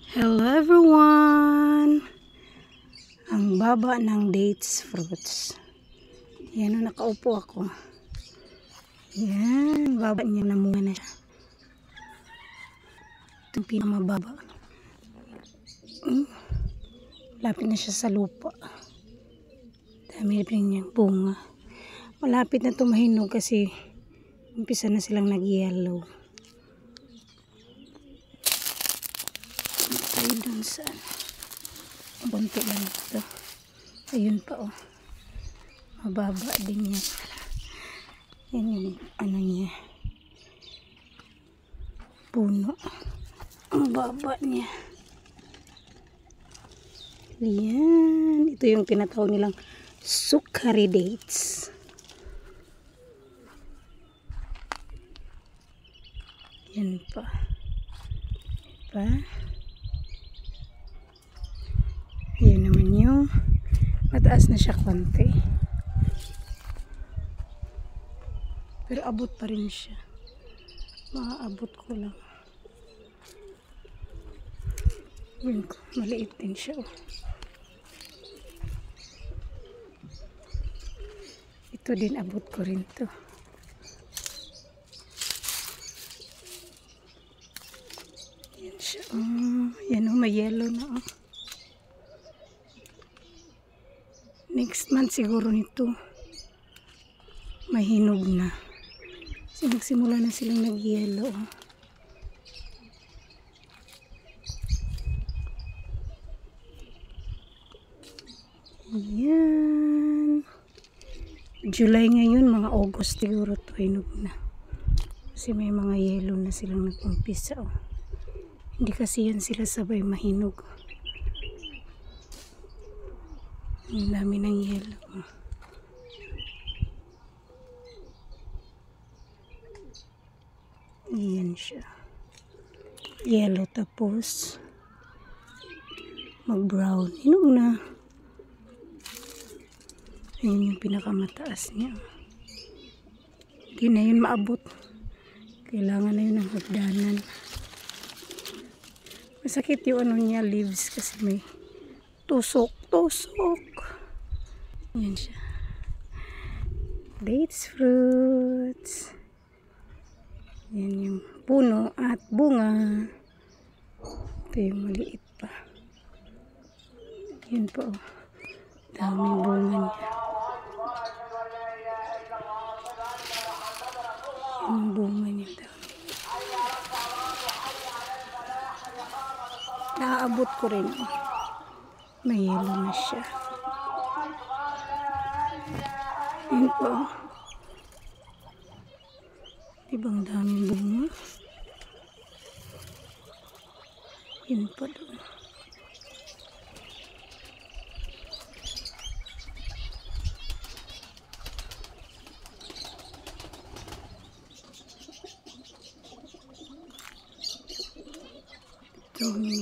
Hello everyone! Ang baba ng dates fruits. Yan o, nakaupo ako. Yan, baba niya, namunga na siya. Ito yung pinamababa. Lapit na siya sa lupa. Dami rin niyang bunga. Malapit na ito mahinog kasi umpisa na silang nag-yellow. Tayo dun sa bunti lang ito. Ayun pa oh, mababa din yan. Yan yung ano niya, puno, ang baba niya. Yan, ito yung tinatawag nilang sukari dates. Yan pa, ayan naman yung mataas na siya konti, pero abot pa rin siya. Maaabot ko lang. Yun ko, maliit din siya oh. Ito din abot ko rin to. Yan siya oh. Yan oh, may yellow na oh. Next month siguro nito mahinog na. Kasi nagsimula na silang nag-yellow. Yan. July ngayon, mga August siguro to hinog na. Kasi may mga yellow na silang nag-umpisa. Oh. Hindi kasi yan sila sabay mahinog. Ang dami ng yellow. Ayan siya. Yellow tapos mag-brown. Hinog na. Ayan yung pinakamataas niya. Hindi na yun maabot. Kailangan na yun ng hagdanan. Masakit yung ano niya, leaves kasi may tusok. Yan siya. Dates fruits. Yan yung puno at bunga. Ito yung maliit pa. Yan po. Daming bunga niya. Yan yung bunga niya. Naaabot ko rin. May yellow na siya. Yan po. Diba ang daming bunga? Yan po doon. Ito yung